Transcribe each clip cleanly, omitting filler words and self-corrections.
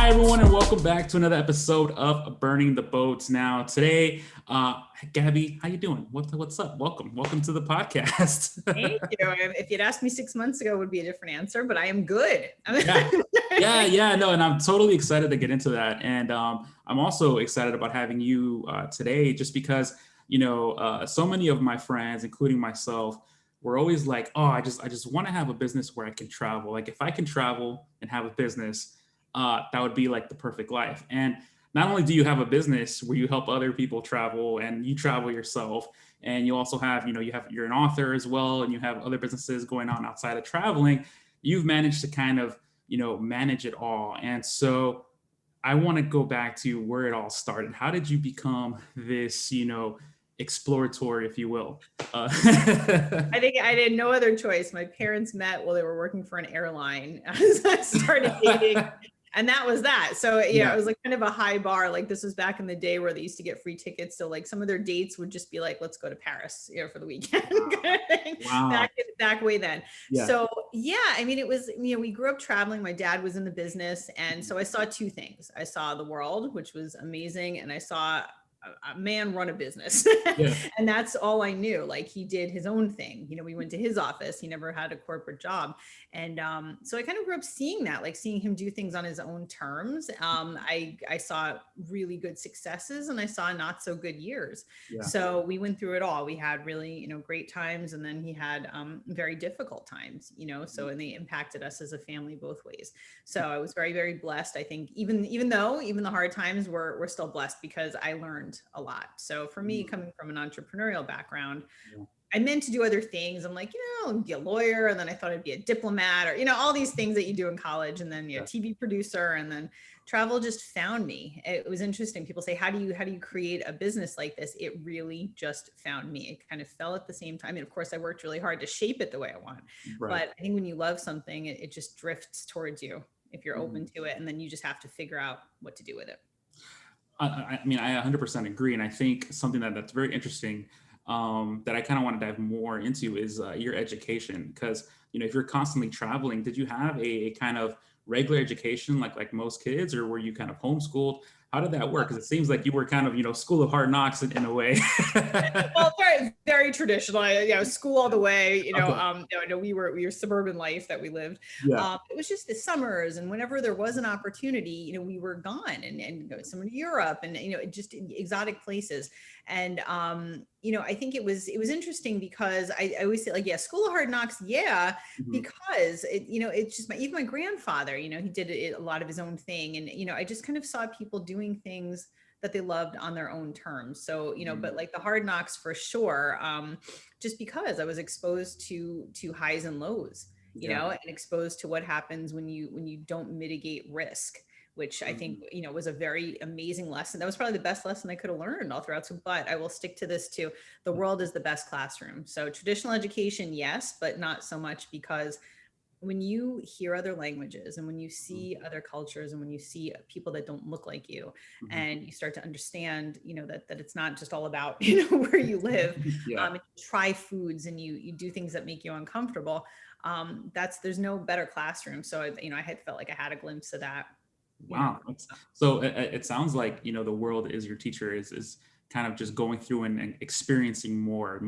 Hi, everyone, and welcome back to another episode of Burning the Boats. Now, today, Gabby, how you doing? What's up? Welcome to the podcast. Thank you. If you'd asked me 6 months ago, it would be a different answer, but I am good. No, and I'm totally excited to get into that. And I'm also excited about having you today, just because, so many of my friends, including myself, we're always like, oh, I just want to have a business where I can travel. Like if I can travel and have a business, that would be like the perfect life. And not only do you have a business where you help other people travel and you travel yourself, and you also have, you're an author as well, and you have other businesses going on outside of traveling, you've managed to kind of, manage it all. And so I want to go back to where it all started. How did you become this, exploratory, if you will? I think I had no other choice. My parents met while they were working for an airline as I started dating. And that was that. So yeah, it was like kind of a high bar. Like this was back in the day where they used to get free tickets. So like some of their dates would just be like, let's go to Paris, for the weekend. Kind of thing. Wow. Back way then. Yeah. So yeah, I mean, it was, we grew up traveling. My dad was in the business. And so I saw two things. I saw the world, which was amazing. And I saw a man run a business. Yeah. And that's all I knew. Like he did his own thing. We went to his office. He never had a corporate job. And so I kind of grew up seeing that, like seeing him do things on his own terms. I saw really good successes and I saw not so good years. Yeah. So we went through it all. We had really, great times. And then he had very difficult times, so, and they impacted us as a family both ways. So I was very, very blessed. I think even the hard times we're still blessed because I learned a lot. So for me, coming from an entrepreneurial background, I meant to do other things. I'm like, be a lawyer. And then I thought I'd be a diplomat or, all these things that you do in college. And then, TV producer, and then travel just found me. It was interesting. People say, how do you create a business like this? It really just found me. It kind of fell at the same time. And of course I worked really hard to shape it the way I want. Right. But I think when you love something, it just drifts towards you if you're open to it. And then you just have to figure out what to do with it. I mean, I 100% agree. And I think something that's very interesting that I kind of want to dive more into is your education. Because, if you're constantly traveling, did you have a kind of regular education like most kids, or were you kind of homeschooled? How did that work? Because it seems like you were kind of, school of hard knocks in a way. Well, very, very traditional. School all the way. Okay. We were suburban life that we lived. Yeah. It was just the summers, and whenever there was an opportunity, we were gone and go somewhere to Europe, and just exotic places. And I think it was interesting because I always say like, school of hard knocks, because it's just even my grandfather, he did a lot of his own thing, and I just kind of saw people doing things that they loved on their own terms. So but like the hard knocks for sure, just because I was exposed to highs and lows, and exposed to what happens when you don't mitigate risk, which I think, was a very amazing lesson. That was probably the best lesson I could have learned all throughout. So, but I will stick to this too. The world is the best classroom. So traditional education, yes, but not so much, because when you hear other languages and when you see other cultures and when you see people that don't look like you, and you start to understand, that it's not just all about, where you live, you try foods and you do things that make you uncomfortable. There's no better classroom. So, I had felt like I had a glimpse of that. Wow. So it sounds like, the world is your teacher, is kind of just going through and experiencing more,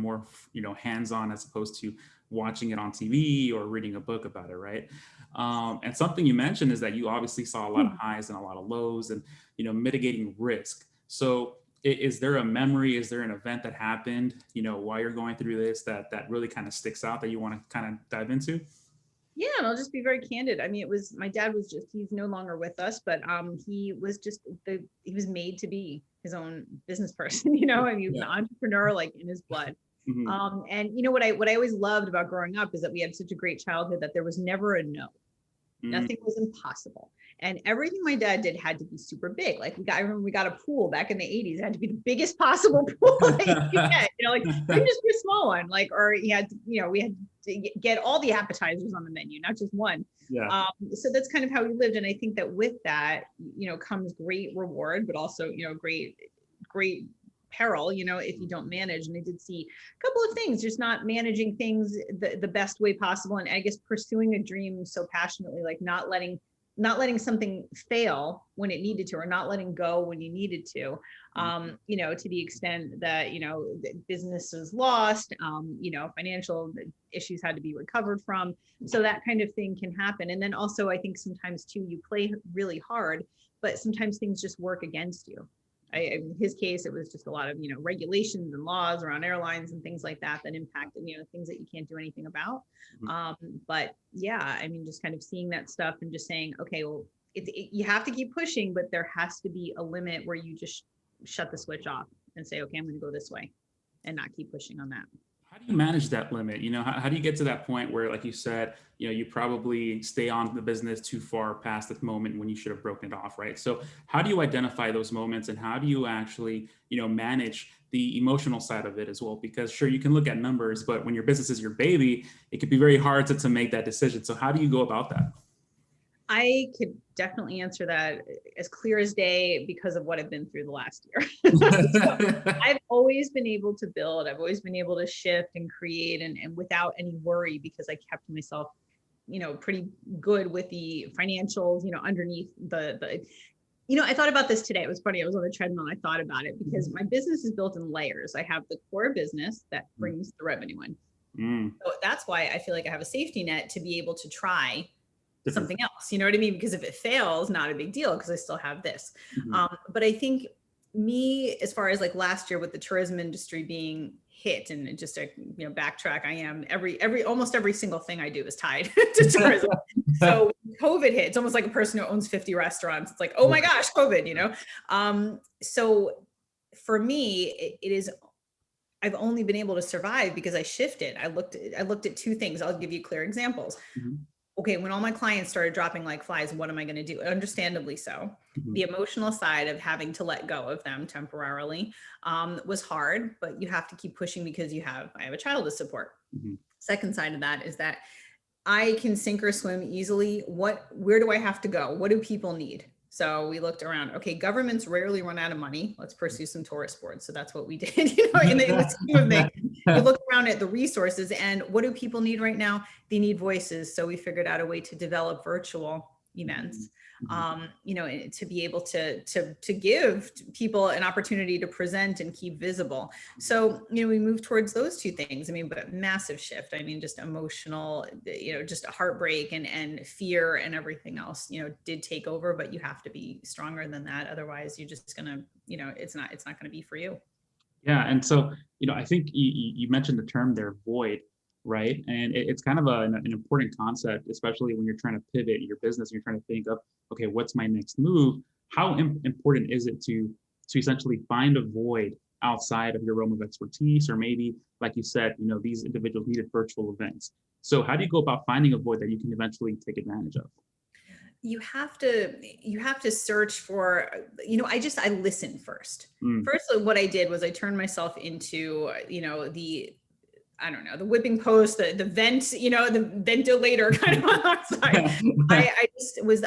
hands-on, as opposed to watching it on TV or reading a book about it. Right. And something you mentioned is that you obviously saw a lot of highs and a lot of lows, and, mitigating risk. So is there a memory, is there an event that happened, while you're going through this that really kind of sticks out that you want to kind of dive into? Yeah, and I'll just be very candid. I mean, my dad was he's no longer with us, but he was he was made to be his own business person, and he was an entrepreneur, like in his blood. And what I always loved about growing up is that we had such a great childhood that there was never a no. Nothing was impossible. And everything my dad did had to be super big. Like I remember we got a pool back in the 80s. It had to be the biggest possible pool that you could get, like couldn't just be a small one. Like, or he had to, we had to get all the appetizers on the menu, not just one. Yeah. So that's kind of how we lived. And I think that with that, comes great reward, but also, great peril, if you don't manage. And I did see a couple of things, just not managing things the best way possible. And I guess pursuing a dream so passionately, like not letting not letting something fail when it needed to, or not letting go when you needed to, to the extent that, the business is lost, financial issues had to be recovered from. So that kind of thing can happen. And then also, I think sometimes too, you play really hard, but sometimes things just work against you. In his case, it was just a lot of, regulations and laws around airlines and things like that impacted, things that you can't do anything about. But yeah, just kind of seeing that stuff and just saying, okay, well, you have to keep pushing, but there has to be a limit where you just shut the switch off and say, okay, I'm going to go this way and not keep pushing on that. How do you manage that limit? How do you get to that point where, like you said, you probably stay on the business too far past the moment when you should have broken it off, right? So how do you identify those moments, and how do you actually, manage the emotional side of it as well? Because sure, you can look at numbers, but when your business is your baby, it could be very hard to make that decision. So how do you go about that? I could definitely answer that as clear as day because of what I've been through the last year. So I've always been able to build, I've always been able to shift and create and without any worry, because I kept myself, pretty good with the financials, underneath the I thought about this today. It was funny. I was on the treadmill and I thought about it because my business is built in layers. I have the core business that brings the revenue in. So that's why I feel like I have a safety net to be able to try something else, you know what I mean? Because if it fails, not a big deal, because I still have this. But I think me, as far as like last year with the tourism industry being hit, and just to backtrack, I am almost every single thing I do is tied to tourism. So COVID hit, it's almost like a person who owns 50 restaurants. It's like, oh my gosh, COVID, So for me, it is, I've only been able to survive because I shifted. I looked at two things. I'll give you clear examples. Okay, when all my clients started dropping like flies, what am I going to do? Understandably so. The emotional side of having to let go of them temporarily was hard, but you have to keep pushing because I have a child to support. Second side of that is that I can sink or swim easily. Where do I have to go? What do people need? So we looked around. Okay, governments rarely run out of money. Let's pursue some tourist boards. So that's what we did. In the scheme of things, you look around at the resources, and what do people need right now? They need voices. So we figured out a way to develop virtual events, to be able to give people an opportunity to present and keep visible. So, we moved towards those two things. But massive shift. Just emotional, just a heartbreak and fear and everything else, did take over, but you have to be stronger than that. Otherwise you're just gonna, it's not gonna be for you. Yeah. And so, I think you mentioned the term there, void, right? And it's kind of an important concept, especially when you're trying to pivot your business, you're trying to think of, okay, what's my next move? How important is it to essentially find a void outside of your realm of expertise? Or maybe, like you said, these individuals needed virtual events. So how do you go about finding a void that you can eventually take advantage of? You have to search for, I listen first. First, what I did was I turned myself into, the whipping post, the vent, the ventilator kind of on our side.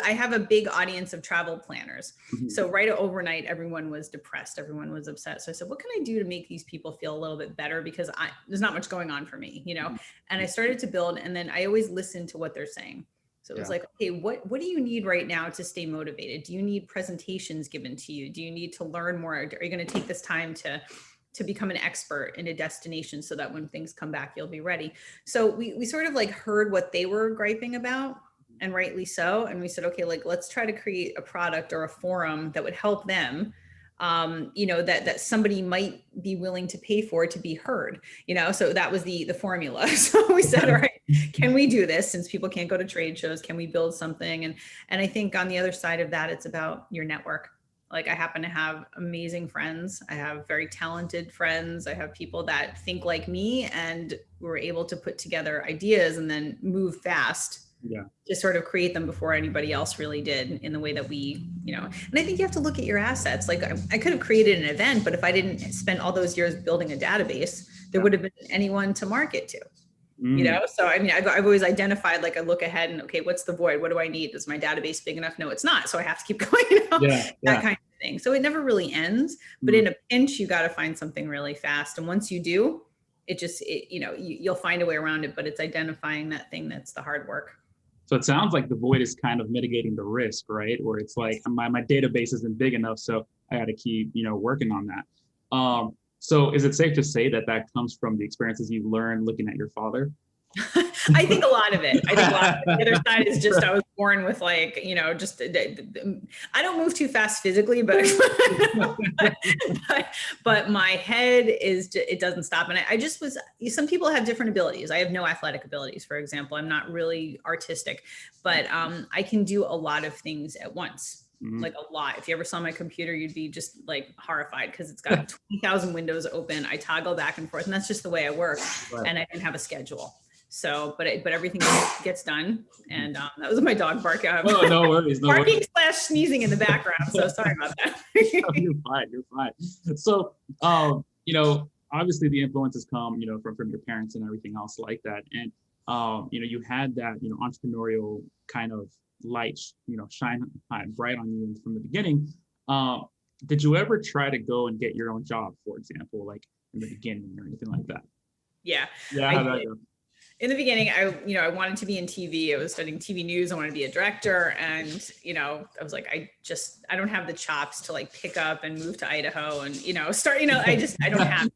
I have a big audience of travel planners. So right overnight, everyone was depressed. Everyone was upset. So I said, what can I do to make these people feel a little bit better? Because there's not much going on for me, and I started to build, and then I always listen to what they're saying. So it was like, okay, what do you need right now to stay motivated? Do you need presentations given to you? Do you need to learn more? Are you going to take this time to become an expert in a destination so that when things come back, you'll be ready? So we sort of like heard what they were griping about, and rightly so. And we said, okay, let's try to create a product or a forum that would help them, that somebody might be willing to pay for to be heard, so that was the formula. So we said, all right, can we do this? Since people can't go to trade shows, can we build something? And I think on the other side of that, it's about your network. Like, I happen to have amazing friends. I have very talented friends. I have people that think like me, and we're able to put together ideas and then move fast to sort of create them before anybody else really did, in the way that we, and I think you have to look at your assets. Like, I could have created an event, but if I didn't spend all those years building a database, there would have been anyone to market to. So I've always identified, like, I look ahead and, okay, what's the void? What do I need? Is my database big enough? No, it's not. So I have to keep going, that kind of thing. So it never really ends, but in a pinch, you got to find something really fast. And once you do, you'll find a way around it, but it's identifying that thing that's the hard work. So it sounds like the void is kind of mitigating the risk, right? Where it's like my database isn't big enough, so I got to keep, working on that. So is it safe to say that that comes from the experiences you've learned looking at your father? I think a lot of it. I think a lot of it. The other side is just I was born with like, just I don't move too fast physically, but but my head it doesn't stop. And I just was, some people have different abilities. I have no athletic abilities, for example. I'm not really artistic, but I can do a lot of things at once. Like a lot. If you ever saw my computer, you'd be just like horrified because it's got 20,000 windows open. I toggle back and forth, and that's just the way I work. Right. And I didn't have a schedule. So, but everything gets done. And that was my dog barking. Oh, no worries. No barking worries. / sneezing in the background. So sorry about that. No, you're fine. You're fine. So, obviously the influences come, from your parents and everything else like that. And, you had that, entrepreneurial kind of light, shine bright on you from the beginning. Did you ever try to go and get your own job, for example, like in the beginning or anything like that? Yeah. Yeah. How'd that go? In the beginning, I wanted to be in TV. I was studying TV news. I wanted to be a director. And, I was like, I don't have the chops to like pick up and move to Idaho and, start, I don't have,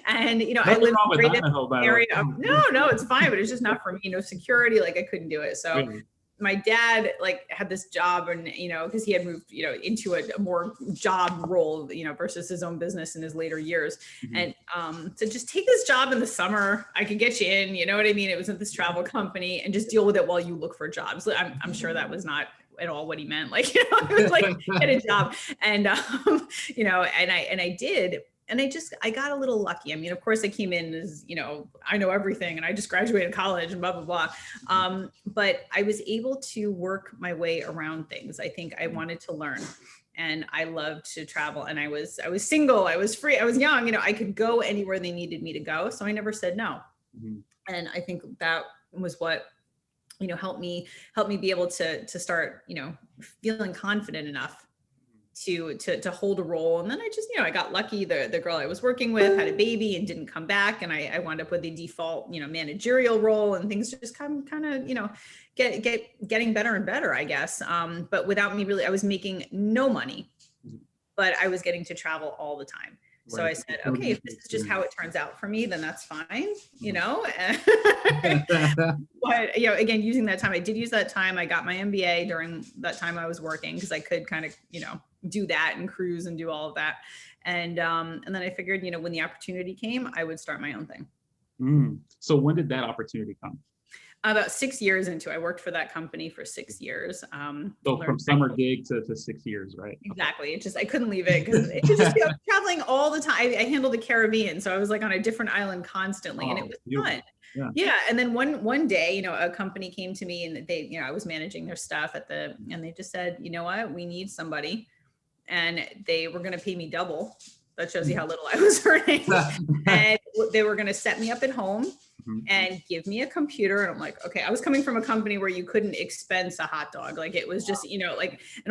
and, I live in the area. No, it's fine, but it's just not for me. No security. Like I couldn't do it. So my dad like had this job and, cause he had moved, into a more job role, versus his own business in his later years. And, to just take this job in the summer, I could get you in, you know what I mean? It was at this travel company and just deal with it while you look for jobs. I'm sure that was not at all what he meant. Like, it was like, get a job. And, and I did. And I got a little lucky. I mean, of course I came in as, I know everything and I just graduated college and blah, blah, blah. But I was able to work my way around things. I think I wanted to learn and I loved to travel and I was single, I was free, I was young, I could go anywhere they needed me to go. So I never said no. And I think that was what, helped me be able to start, feeling confident enough to hold a role. And then I just, I got lucky. The girl I was working with had a baby and didn't come back. And I wound up with a default, managerial role and things just kind of, getting better and better, I guess. But without me really, I was making no money, but I was getting to travel all the time. So I said, okay, if this is just how it turns out for me, then that's fine, But, again, using that time, I did use that time. I got my MBA during that time I was working because I could kind of, do that and cruise and do all of that. And then I figured, when the opportunity came, I would start my own thing. So when did that opportunity come? About 6 years into, I worked for that company for 6 years. So from summer gig to 6 years, right? Exactly. I couldn't leave it because it was just traveling all the time. I handled the Caribbean. So I was like on a different island constantly and it was fun. Yeah. And then one day, a company came to me and they, I was managing their stuff and they just said, you know what, we need somebody. And they were going to pay me double. That shows you how little I was earning. And they were going to set me up at home and give me a computer. And I'm like, okay, I was coming from a company where you couldn't expense a hot dog. Like it was just, and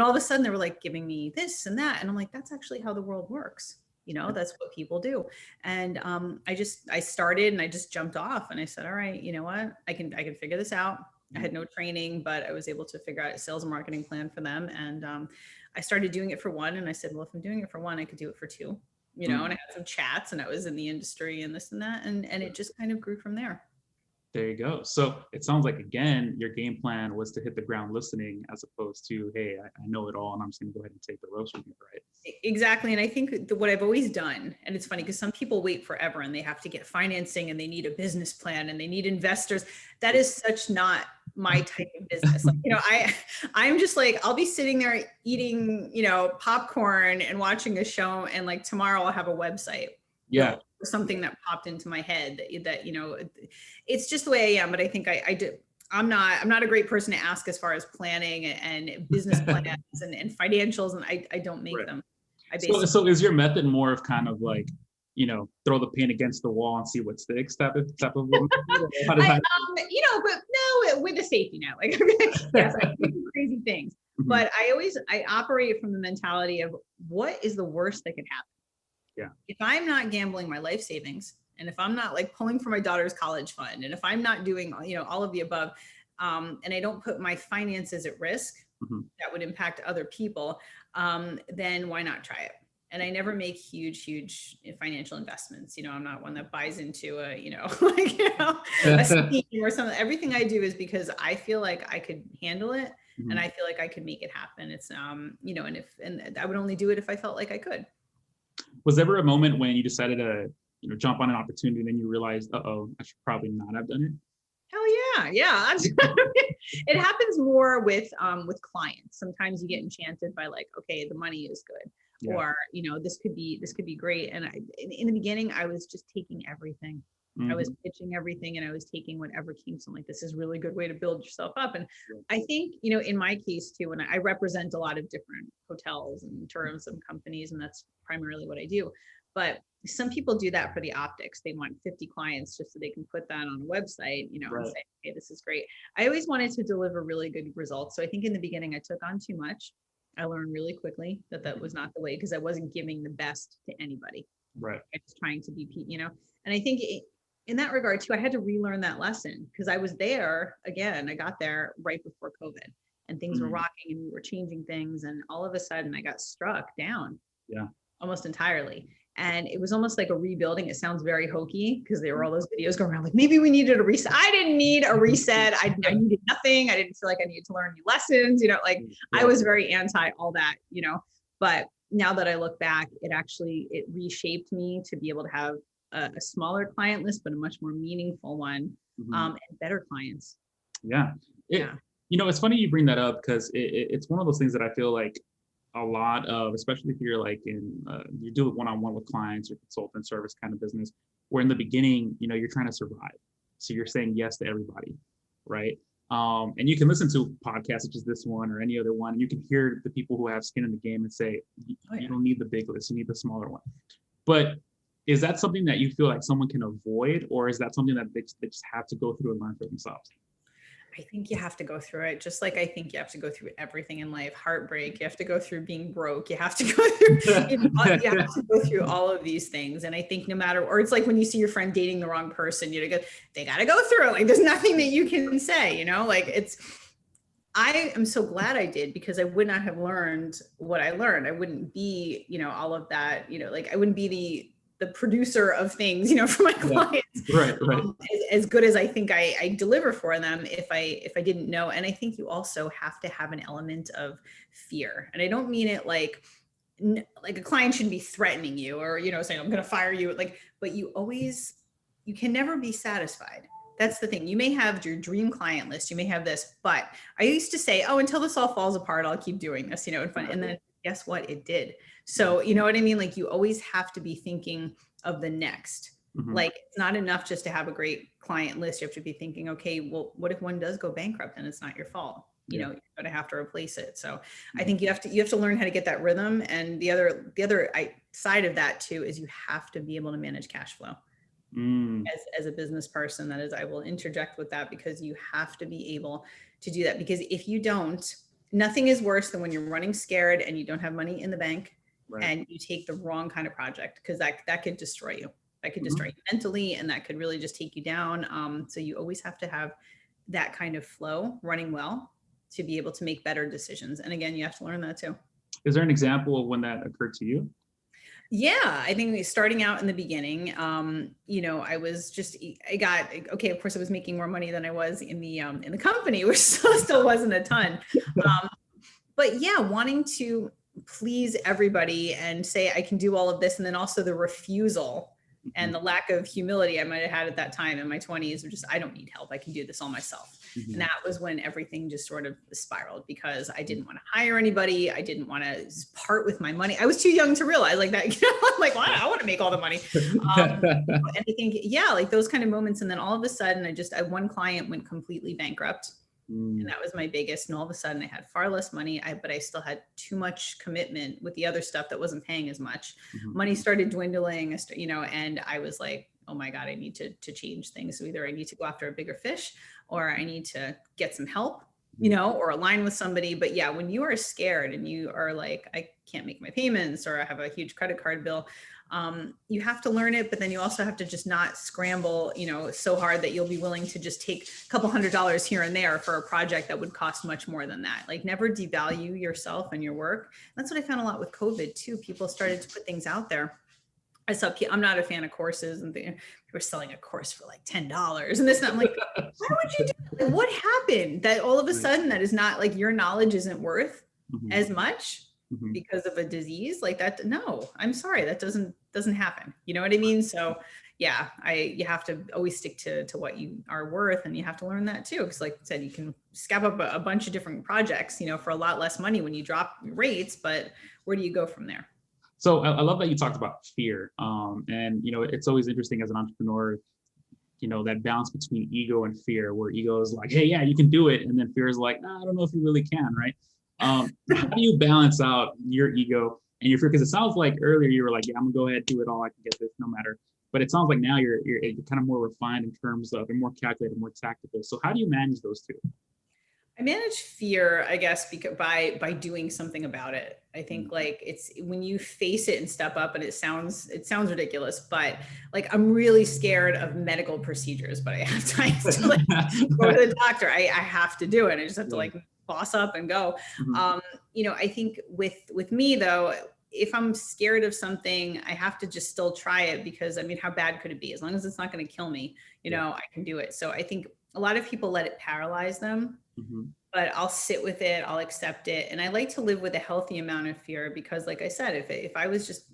all of a sudden they were like giving me this and that. And I'm like, that's actually how the world works. That's what people do. And I started and I just jumped off and I said, all right, you know what, I can figure this out. I had no training, but I was able to figure out a sales and marketing plan for them. And I started doing it for one. And I said, well, if I'm doing it for one, I could do it for two, and I had some chats and I was in the industry and this and that. And it just kind of grew from there. There you go. So it sounds like, again, your game plan was to hit the ground listening as opposed to, hey, I know it all and I'm just going to go ahead and take the ropes from you, right? Exactly. And I think what I've always done, and it's funny because some people wait forever and they have to get financing and they need a business plan and they need investors. That is such not my type of business. Like, I'm just like, I'll be sitting there eating, popcorn and watching a show. And like tomorrow I'll have a website. Yeah. Something that popped into my head that it's just the way I am. But I think I'm not a great person to ask as far as planning and business plans and financials, and I don't make them. So is your method more of kind of like, throw the paint against the wall and see what sticks type of how does that? But no, with a safety net, like yes, I do crazy things, but I operate from the mentality of what is the worst that could happen. Yeah. If I'm not gambling my life savings, and if I'm not like pulling for my daughter's college fund, and if I'm not doing, all of the above, and I don't put my finances at risk that would impact other people, then why not try it? And I never make huge financial investments. I'm not one that buys into a, like, a scheme or something. Everything I do is because I feel like I could handle it, and I feel like I could make it happen. It's, and I would only do it if I felt like I could. Was there ever a moment when you decided to, jump on an opportunity and then you realized, uh-oh, I should probably not have done it? Hell yeah. It happens more with clients. Sometimes you get enchanted by like, okay, the money is good. Yeah. Or, this could be great. And in the beginning, I was just taking everything. I was pitching everything, and I was taking whatever came. So I'm like, this is a really good way to build yourself up. And I think, in my case too, and I represent a lot of different hotels and tourism companies, and that's primarily what I do. But some people do that for the optics. They want 50 clients just so they can put that on a website, and say, okay, this is great. I always wanted to deliver really good results. So I think in the beginning, I took on too much. I learned really quickly that was not the way, because I wasn't giving the best to anybody. Right. I was trying to be, and I think in that regard too, I had to relearn that lesson, because I was there again. I got there right before COVID, and things were rocking, and we were changing things. And all of a sudden I got struck down almost entirely. And it was almost like a rebuilding. It sounds very hokey, because there were all those videos going around like, maybe we needed a reset. I didn't need a reset. I needed nothing. I didn't feel like I needed to learn new lessons, I was very anti all that, but now that I look back, it reshaped me to be able to have a smaller client list, but a much more meaningful one, and better clients. Yeah. It's funny you bring that up, because it's one of those things that I feel like a lot of, especially if you're like you do it one-on-one with clients or consultant service kind of business, where in the beginning, you're trying to survive. So you're saying yes to everybody, right? And you can listen to podcasts such as this one or any other one, and you can hear the people who have skin in the game and say, you don't need the big list, you need the smaller one. But is that something that you feel like someone can avoid, or is that something that they just have to go through and learn for themselves? I think you have to go through it, just like I think you have to go through everything in life. Heartbreak, you have to go through being broke, you have to go through, you have to go through all of these things. And I think no matter, or it's like when you see your friend dating the wrong person, they got to go through it. Like, there's nothing that you can say, I am so glad I did, because I would not have learned what I learned. I wouldn't be, all of that, I wouldn't be the producer of things, for my clients, right. As good as I think I deliver for them, if I didn't know. And I think you also have to have an element of fear. And I don't mean it like a client shouldn't be threatening you or, saying, I'm going to fire you. But you can never be satisfied. That's the thing. You may have your dream client list, you may have this, but I used to say, oh, until this all falls apart, I'll keep doing this, and fun. And then guess what? It did. So, you know what I mean? Like, you always have to be thinking of the next. Like, it's not enough just to have a great client list. You have to be thinking, okay, well, what if one does go bankrupt and it's not your fault? You're going to have to replace it. So I think you have to learn how to get that rhythm. And the other side of that too, is you have to be able to manage cash flow. As a business person, that is, I will interject with that, because you have to be able to do that, because if you don't, nothing is worse than when you're running scared and you don't have money in the bank, and you take the wrong kind of project, because that could destroy you. That could destroy you mentally, and that could really just take you down. So you always have to have that kind of flow running well to be able to make better decisions. And again, you have to learn that too. Is there an example of when that occurred to you? Yeah, I think starting out in the beginning, I was of course I was making more money than I was in the company, which still wasn't a ton. But yeah, wanting to please everybody and say I can do all of this. And then also the refusal and the lack of humility I might've had at that time in my 20s, just, I don't need help. I can do this all myself. And that was when everything just sort of spiraled, because I didn't want to hire anybody. I didn't want to part with my money. I was too young to realize like that. I'm like, well, I want to make all the money. And I think, like those kind of moments. And then all of a sudden, one client went completely bankrupt. And that was my biggest. And all of a sudden I had far less money, but I still had too much commitment with the other stuff that wasn't paying as much. Money started dwindling, and I was like, oh my God, I need to change things. So either I need to go after a bigger fish, or I need to get some help, you know, or align with somebody. But yeah, when you are scared and you are like, I can't make my payments, or I have a huge credit card bill, you have to learn it, but then you also have to just not scramble, you know, so hard that you'll be willing to just take a couple $100s here and there for a project that would cost much more than that. Like, never devalue yourself and your work. That's what I found a lot with COVID too. People started to put things out there. I saw, I'm not a fan of courses, and people were selling a course for like $10 and this, and I'm like, why would you do that? Like, what happened that all of a sudden that is not, like, your knowledge isn't worth as much because of a disease like that? No, I'm sorry, that doesn't happen. You know what I mean? So yeah, you have to always stick to what you are worth, and you have to learn that too. Because like I said, you can scab up a bunch of different projects, you know, for a lot less money when you drop rates, but where do you go from there? So I love that you talked about fear. And, you know, it's always interesting as an entrepreneur, you know, that balance between ego and fear, where ego is like, hey, yeah, you can do it. And then fear is like, nah, I don't know if you really can, right? How do you balance out your ego and your fear? Because it sounds like earlier you were like, yeah, I'm gonna go ahead, do it all. I can get this no matter. But it sounds like now you're kind of more refined in terms of, and more calculated, more tactical. So how do you manage those two? I manage fear, I guess, because by doing something about it. I think like it's when you face it and step up, and it sounds ridiculous, but like, I'm really scared of medical procedures, but I have time to like go to the doctor. I have to do it. I just have to like boss up and go. You know, I think with me though, if I'm scared of something, I have to just still try it, because I mean, how bad could it be? As long as it's not going to kill me, you know, I can do it. So I think a lot of people let it paralyze them. But I'll sit with it, I'll accept it. And I like to live with a healthy amount of fear, because like I said, if I was just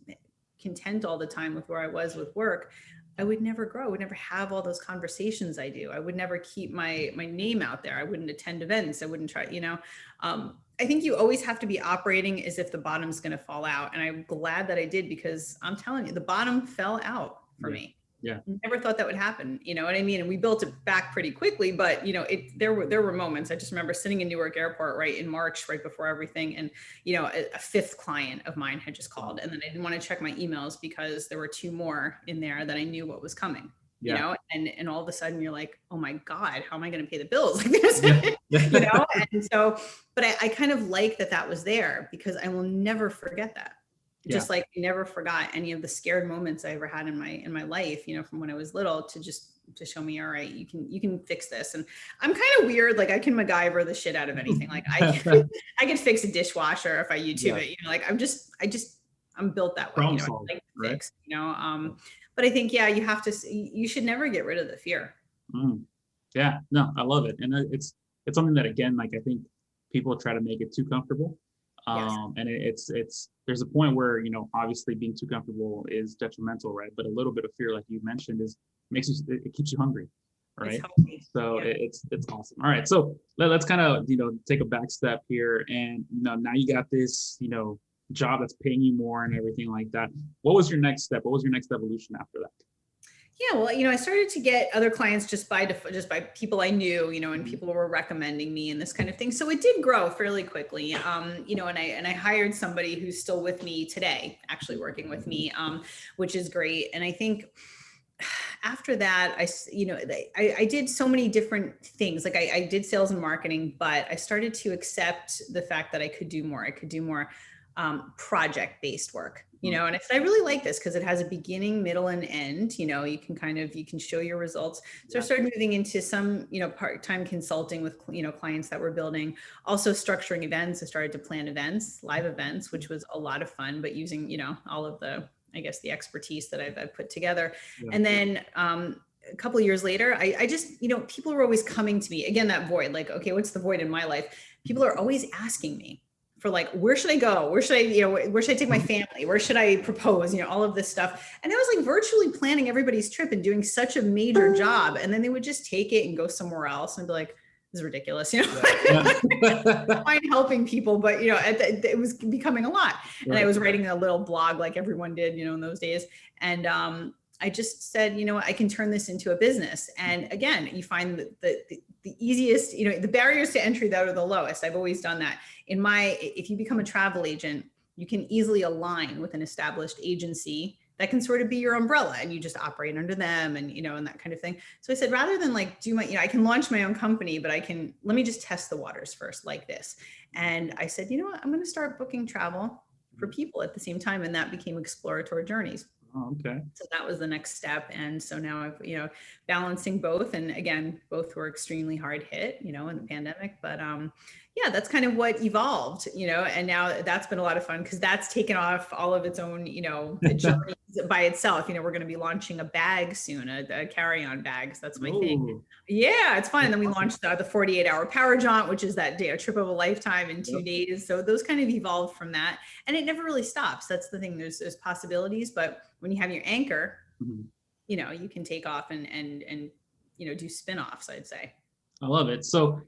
content all the time with where I was with work, I would never grow. I would never have all those conversations I do. I would never keep my name out there. I wouldn't attend events. I wouldn't try, you know. I think you always have to be operating as if the bottom's going to fall out. And I'm glad that I did, because I'm telling you, the bottom fell out for me. Yeah. Never thought that would happen. You know what I mean? And we built it back pretty quickly, but you know, there were moments. I just remember sitting in Newark Airport, right in March, right before everything. And, you know, a fifth client of mine had just called, and then I didn't want to check my emails because there were two more in there that I knew what was coming, you know, and all of a sudden you're like, oh my God, how am I going to pay the bills like this? You know? And so, but I kind of like that was there, because I will never forget that. Just like I never forgot any of the scared moments I ever had in my life, you know, from when I was little, to show me, all right, you can fix this. And I'm kind of weird. Like, I can MacGyver the shit out of anything. Like I can fix a dishwasher if I YouTube it, you know, like I'm built that way, you know, I like to fix, you know, but I think, you should never get rid of the fear. Yeah, no, I love it. And it's something that, again, like, I think people try to make it too comfortable. And there's a point where, you know, obviously being too comfortable is detrimental, right? But a little bit of fear, like you mentioned, it keeps you hungry, right? So it's awesome. All right, so let's kind of, you know, take a back step here, and you know, now you got this, you know, job that's paying you more and everything like that. What was your next step? What was your next evolution after that? Yeah, well, you know, I started to get other clients just by people I knew, you know, and people were recommending me and this kind of thing. So it did grow fairly quickly, you know, and I hired somebody who's still with me today, actually working with me, which is great. And I think after that, I did so many different things. Like I did sales and marketing, but I started to accept the fact that I could do more. I could do more project-based work, you know, and I really like this because it has a beginning, middle, and end. You know, you can show your results. So I started moving into some, you know, part-time consulting with, you know, clients that we're building, also structuring events. I started to plan events, live events, which was a lot of fun, but using, you know, all of the, I guess, the expertise that I've put together. And then, a couple of years later, I just, you know, people are always coming to me again, that void, like, okay, what's the void in my life? People are always asking me for, like, where should I go? Where should I, you know, where should I take my family? Where should I propose? You know, all of this stuff. And I was like virtually planning everybody's trip and doing such a major job. And then they would just take it and go somewhere else and be like, this is ridiculous. You know, I find helping people, but you know, it was becoming a lot. And I was writing a little blog like everyone did, you know, in those days. And, I just said, you know, I can turn this into a business. And again, you find that the easiest, you know, the barriers to entry that are the lowest. I've always done that. If you become a travel agent, you can easily align with an established agency that can sort of be your umbrella, and you just operate under them, and, you know, and that kind of thing. So I said, rather than like do my, you know, I can launch my own company, but let me just test the waters first like this. And I said, you know what, I'm going to start booking travel for people at the same time. And that became Exploratory Journeys. Oh, okay. So that was the next step. And so now I've, you know, balancing both. And again, both were extremely hard hit, you know, in the pandemic. But yeah, that's kind of what evolved, you know, and now that's been a lot of fun because that's taken off all of its own, you know, journeys by itself. You know, we're going to be launching a bag soon, a carry-on bag. So that's my thing. Yeah, it's fun. And then we launched the 48-hour power jaunt, which is that day, a trip of a lifetime in 2 days. So those kind of evolved from that. And it never really stops. That's the thing. There's possibilities, but when you have your anchor, you know, you can take off and, you know, do spin-offs, I'd say. I love it. So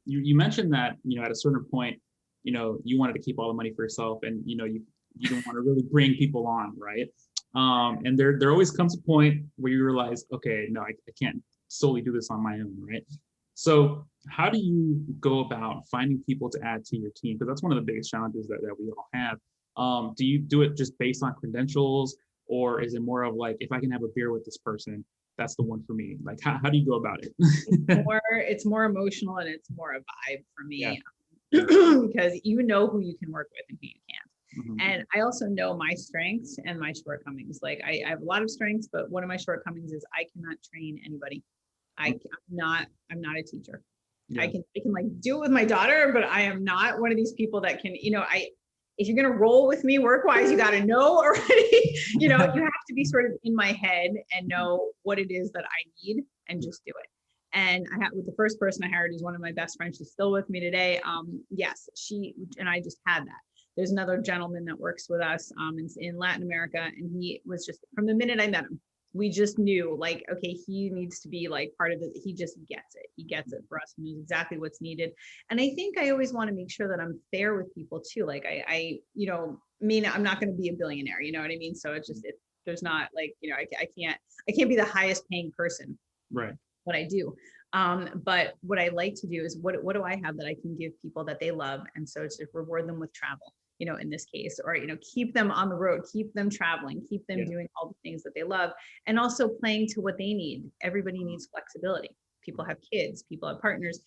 you mentioned that, you know, at a certain point, you know, you wanted to keep all the money for yourself, and, you know, you don't want to really bring people on, right? And there always comes a point where you realize, okay, no, I can't solely do this on my own, right? So how do you go about finding people to add to your team? Because that's one of the biggest challenges that we all have. Do you do it just based on credentials, or is it more of like, if I can have a beer with this person, that's the one for me? Like, how do you go about it? It's more emotional, and it's more a vibe for me. Yeah. Because you know who you can work with and who you can't. And I also know my strengths and my shortcomings. Like I have a lot of strengths, but one of my shortcomings is I cannot train anybody. I'm not a teacher. Yeah. I can like do it with my daughter, but I am not one of these people that can, you know, if you're going to roll with me work-wise, you got to know already, you know, you have to be sort of in my head and know what it is that I need and just do it. And I had, with the first person I hired, who's one of my best friends, she's still with me today. Yes, she and I just had that. There's another gentleman that works with us in Latin America, and he was just, from the minute I met him, we just knew, like, okay, he needs to be like part of it. He just gets it. He gets it for us. He knows exactly what's needed. And I think I always want to make sure that I'm fair with people too. Like I you know, I'm not going to be a billionaire, you know what I mean? So it's just, there's not like, you know, I can't be the highest paying person. Right. What I do. But what I like to do is what do I have that I can give people that they love? And so it's to reward them with travel, you know, in this case, or, you know, keep them on the road, keep them traveling, keep them doing all the things that they love, and also playing to what they need. Everybody needs flexibility. People have kids, people have partners.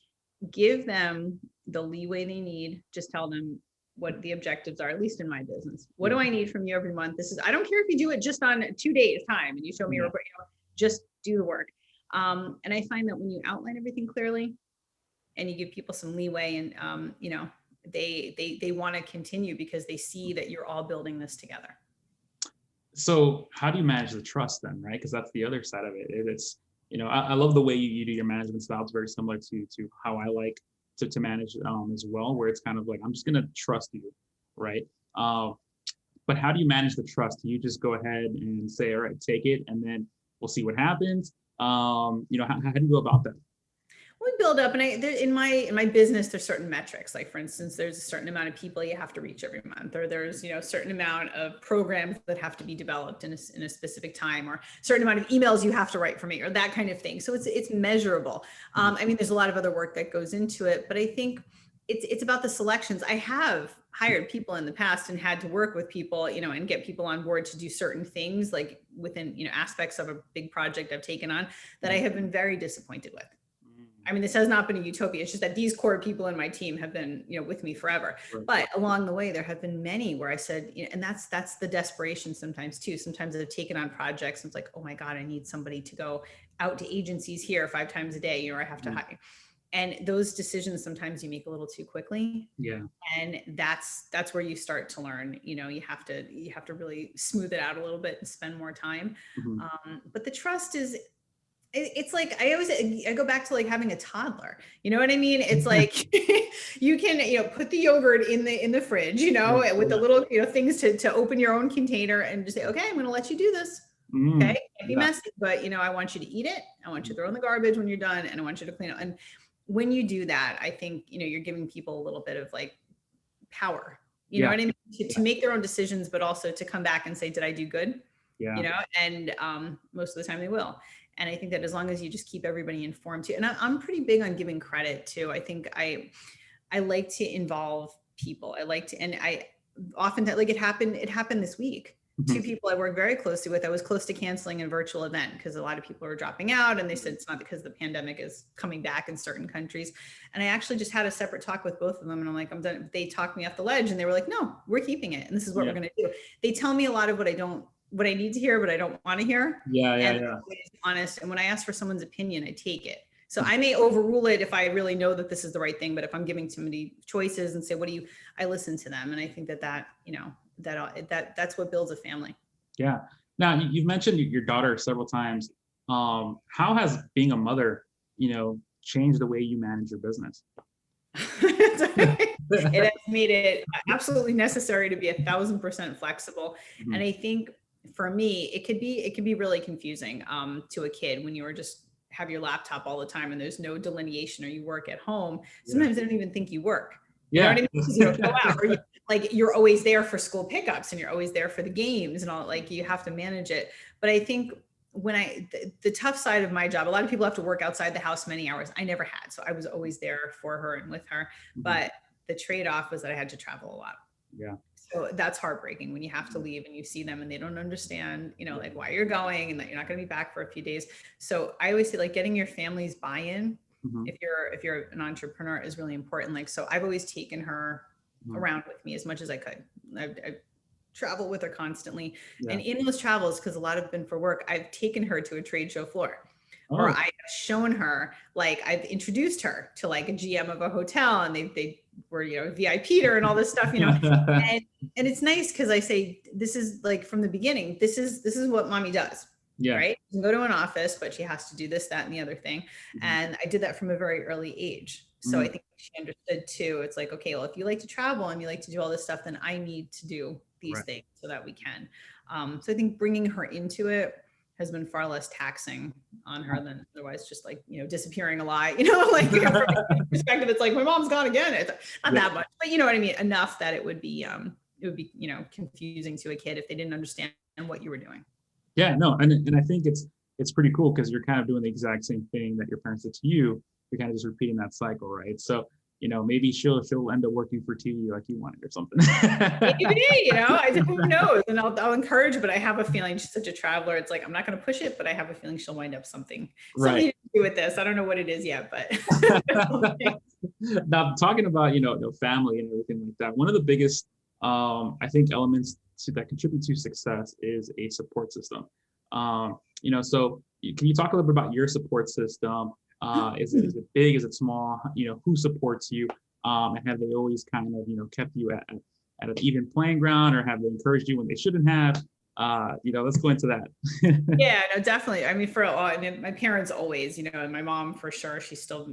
Give them the leeway they need. Just tell them what the objectives are, at least in my business. What do I need from you every month? I don't care if you do it just on 2 days time and you show me your report, you know, just do the work. And I find that when you outline everything clearly and you give people some leeway, and you know, they want to continue because they see that you're all building this together. So how do you manage the trust then, right? Because that's the other side of it. It's, you know, I love the way you do your management style. It's very similar to how I like to manage as well, where it's kind of like, I'm just going to trust you, right? But how do you manage the trust? Do you just go ahead and say, all right, take it, and then we'll see what happens? You know, how do you go about that? We build up, and in my business, there's certain metrics. Like, for instance, there's a certain amount of people you have to reach every month, or there's, you know, a certain amount of programs that have to be developed in a specific time, or a certain amount of emails you have to write for me, or that kind of thing. So it's measurable. I mean, there's a lot of other work that goes into it, but I think it's about the selections. I have hired people in the past and had to work with people, you know, and get people on board to do certain things, like within, you know, aspects of a big project I've taken on that I have been very disappointed with. I mean, this has not been a utopia. It's just that these core people in my team have been, you know, with me forever. Right. But along the way, there have been many where I said, you know, and that's the desperation sometimes too. Sometimes I've taken on projects and it's like, oh my God, I need somebody to go out to agencies here 5 times a day, you know, I have to hire. And those decisions sometimes you make a little too quickly. Yeah. And that's where you start to learn, you know, you have to really smooth it out a little bit and spend more time. But the trust is, it's like, I go back to like having a toddler, you know what I mean? It's like, you can, you know, put the yogurt in the fridge, you know, with the little, you know, things to open your own container and just say, okay, I'm going to let you do this. Okay. Can't be messy, but you know, I want you to eat it. I want you to throw in the garbage when you're done, and I want you to clean it. And when you do that, I think, you know, you're giving people a little bit of like power, you know what I mean? To make their own decisions, but also to come back and say, did I do good? You know, and most of the time they will. And I think that as long as you just keep everybody informed too, and I'm pretty big on giving credit too. I think I like to involve people. I like to, and I often, like it happened this week. two people I work very closely with, I was close to canceling a virtual event because a lot of people were dropping out, and they said it's not because the pandemic is coming back in certain countries. And I actually just had a separate talk with both of them, and I'm like, I'm done. They talked me off the ledge, and they were like, no, we're keeping it, and this is what we're going to do. They tell me a lot of what I need to hear, but I don't want to hear. And I'm always honest. And when I ask for someone's opinion, I take it. So I may overrule it if I really know that this is the right thing, but if I'm giving too many choices and say, I listen to them. And I think that's what builds a family. Yeah. Now you've mentioned your daughter several times. How has being a mother, changed the way you manage your business? It has made it absolutely necessary to be 1,000% flexible. Mm-hmm. And I think for me, it could be really confusing to a kid when you are just have your laptop all the time and there's no delineation, or you work at home. Sometimes they don't even think you work. You know what I mean? Because you don't go out, or you're always there for school pickups and you're always there for the games and all, you have to manage it. But I think when the tough side of my job, a lot of people have to work outside the house many hours. I never had. So I was always there for her and with her. Mm-hmm. But the trade-off was that I had to travel a lot. Yeah. So that's heartbreaking when you have to leave and you see them and they don't understand, why you're going and that you're not going to be back for a few days. So I always say getting your family's buy-in, mm-hmm. if you're an entrepreneur, is really important. So I've always taken her mm-hmm. around with me as much as I could. I travel with her constantly. Yeah. And in those travels, because a lot have been for work, I've taken her to a trade show floor. Or I've shown her, I've introduced her to a GM of a hotel, and they were, VIP'd her and all this stuff, and it's nice because I say, this is from the beginning, this is what mommy does. Yeah. Right. She can go to an office, but she has to do this, that, and the other thing. Mm-hmm. And I did that from a very early age. So I think she understood too. It's okay, well, if you like to travel and you like to do all this stuff, then I need to do these things so that we can. So I think bringing her into it has been far less taxing on her than otherwise just disappearing a lot, from a perspective, it's my mom's gone again. It's not that much, but you know what I mean? Enough that it would be confusing to a kid if they didn't understand what you were doing. Yeah, no. And I think it's pretty cool because you're kind of doing the exact same thing that your parents did to you. You're kind of just repeating that cycle, right? So, maybe she'll end up working for TV like you wanted or something. Maybe, who knows? And I'll encourage, but I have a feeling she's such a traveler. It's I'm not going to push it, but I have a feeling she'll wind up something to do with this. I don't know what it is yet, but. Now, talking about, family and everything like that, one of the biggest, I think, elements that contribute to success is a support system. So can you talk a little bit about your support system? Is it big? Is it small? Who supports you? And have they always kind of, kept you at an even playing ground, or have they encouraged you when they shouldn't have? Let's go into that. Yeah, no, definitely. I mean, my parents always, and my mom for sure, she's still,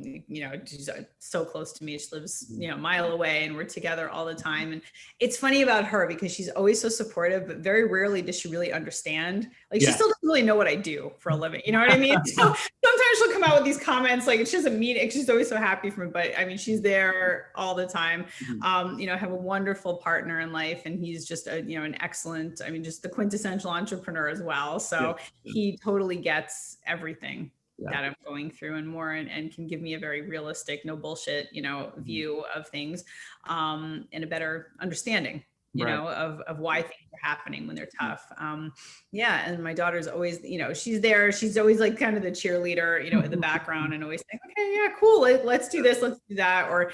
she's so close to me. She lives, a mile away, and we're together all the time. And it's funny about her because she's always so supportive, but very rarely does she really understand. She still doesn't really know what I do for a living. You know what I mean? So sometimes she'll come out with these comments, she doesn't mean it. She's always so happy for me, but I mean, she's there all the time. Mm-hmm. I have a wonderful partner in life, and he's just an excellent, just the quintessential entrepreneur as well. So he totally gets everything that I'm going through and more, and can give me a very realistic, no bullshit, view of things, and a better understanding, of why things are happening when they're tough. And my daughter's always, she's there. She's always kind of the cheerleader, in the background, and always saying, okay, yeah, cool. Let's do this. Let's do that. Or,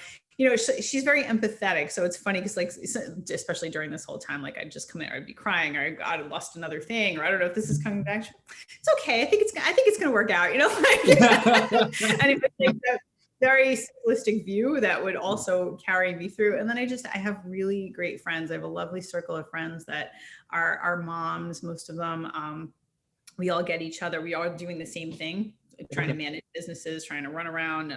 she's very empathetic. So it's funny because especially during this whole time, I'd just come in, or I'd be crying, or God, I lost another thing, or I don't know if this is coming back. It's okay. I think it's going to work out, and if it's that very simplistic view that would also carry me through. And then I have really great friends. I have a lovely circle of friends that are moms, most of them. We all get each other. We all are doing the same thing, trying to manage businesses, trying to run around,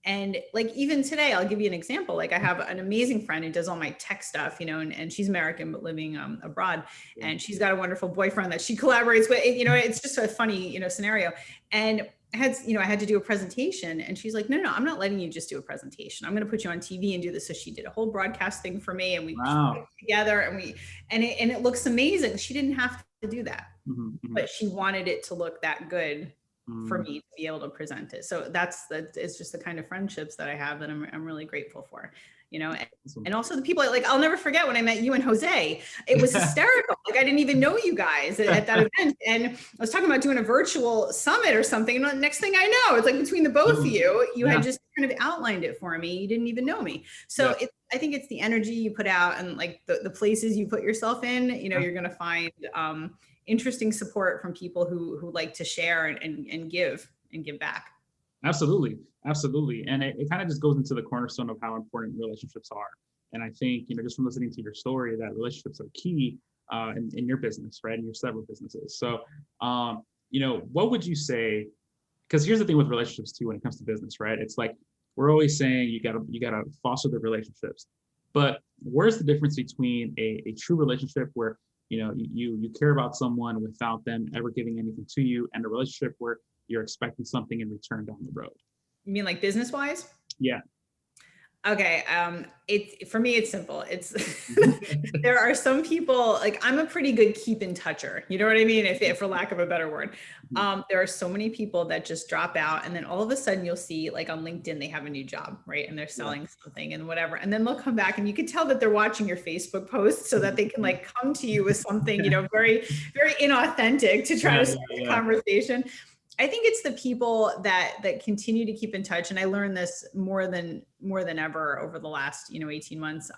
and even today, I'll give you an example. I have an amazing friend who does all my tech stuff, and she's American, but living abroad. And she's got a wonderful boyfriend that she collaborates with, it's just a funny, scenario. And I had to do a presentation, and she's like, no, I'm not letting you just do a presentation. I'm going to put you on TV and do this. So she did a whole broadcast thing for me, and we put it together, and it looks amazing. She didn't have to do that, but she wanted it to look that good for me to be able to present it. So it's just the kind of friendships that I have that I'm really grateful for. And also the people, like, I'll never forget when I met you and Jose. It was hysterical. Like, I didn't even know you guys at that event. And I was talking about doing a virtual summit or something. And the next thing I know, it's like between the both of you had just kind of outlined it for me. You didn't even know me. So I think it's the energy you put out and like the places you put yourself in, you're going to find interesting support from people who like to share and give back. Absolutely. Absolutely. And it kind of just goes into the cornerstone of how important relationships are. And I think, just from listening to your story, that relationships are key in your business, right? In your several businesses. So, what would you say? Because here's the thing with relationships too, when it comes to business, right? It's like, we're always saying you gotta foster the relationships, but where's the difference between a true relationship where, you care about someone without them ever giving anything to you, and a relationship where you're expecting something in return down the road? You mean like business wise? Yeah. Okay. For me, it's simple. It's, there are some people, like, I'm a pretty good keep in toucher. You know what I mean? If for lack of a better word, there are so many people that just drop out, and then all of a sudden you'll see, like, on LinkedIn, they have a new job, right? And they're selling something and whatever. And then they'll come back and you can tell that they're watching your Facebook posts so that they can like come to you with something, very, very inauthentic to try to start a conversation. I think it's the people that continue to keep in touch. And I learned this more than ever over the last, 18 months,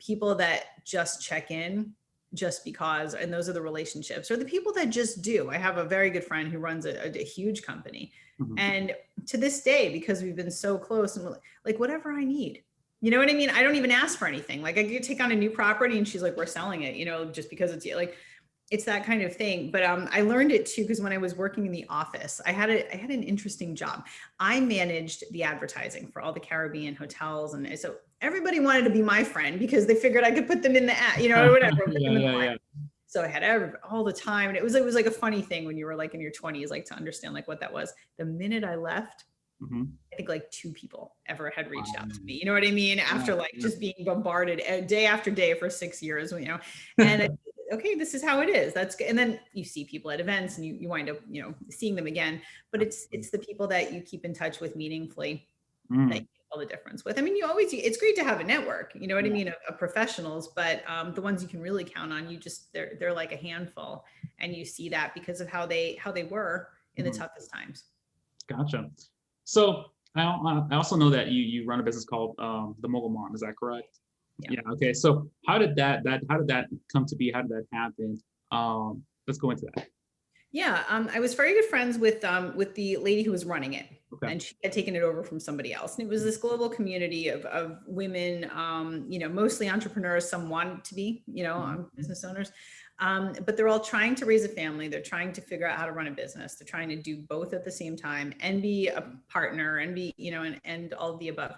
people that just check in just because, and those are the relationships, or the people that just do. I have a very good friend who runs a huge company. And to this day, because we've been so close, and like, whatever I need, you know what I mean? I don't even ask for anything. Like, I could take on a new property and she's like, we're selling it, just because it's like, it's that kind of thing. But I learned it too, because when I was working in the office, I had an interesting job. I managed the advertising for all the Caribbean hotels. And so everybody wanted to be my friend because they figured I could put them in the ad, or whatever. So I had all the time. And it was like a funny thing when you were like in your 20s, like to understand like what that was. The minute I left, I think like 2 people ever had reached out to me. You know what I mean? After like just being bombarded day after day for 6 years, and okay, this is how it is. That's good. And then you see people at events and you wind up, seeing them again, but it's the people that you keep in touch with meaningfully that you tell the difference with. I mean, it's great to have a network, you know what I mean, of professionals, but the ones you can really count on, they're like a handful, and you see that because of how they were in the toughest times. Gotcha. So I also know that you run a business called the Mogul Mom. Is that correct? Yeah. Okay. So how did that come to be? How did that happen? Let's go into that. Yeah. I was very good friends with the lady who was running it. Okay. And she had taken it over from somebody else. And it was this global community of women, mostly entrepreneurs. Some wanted to be, business owners. But they're all trying to raise a family. They're trying to figure out how to run a business. They're trying to do both at the same time and be a partner and be, and all of the above.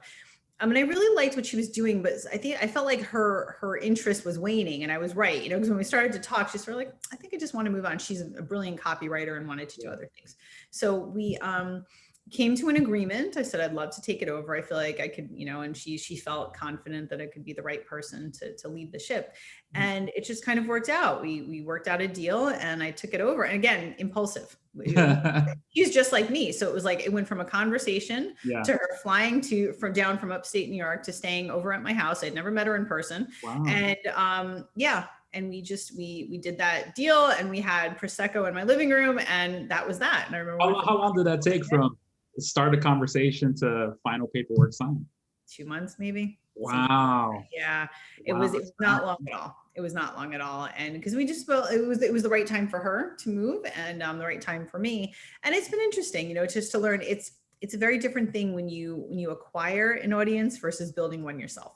I mean, I really liked what she was doing, but I felt like her interest was waning, and I was right, because when we started to talk, she's sort of like, I think I just want to move on. She's a brilliant copywriter and wanted to do other things. So we came to an agreement. I said, I'd love to take it over. I feel like I could, and she felt confident that I could be the right person to lead the ship. And it just kind of worked out. We worked out a deal and I took it over. And again, impulsive. She's just like me. So it was like, it went from a conversation to her flying down from upstate New York to staying over at my house. I'd never met her in person. Wow. And and we did that deal, and we had Prosecco in my living room, and that was that. And I remember how long did that take from start a conversation to final paperwork signed? 2 months, maybe. Wow. Yeah. It was not long at all. It was not long at all. And because we just felt it was the right time for her to move, and the right time for me. And it's been interesting, just to learn it's a very different thing when you acquire an audience versus building one yourself.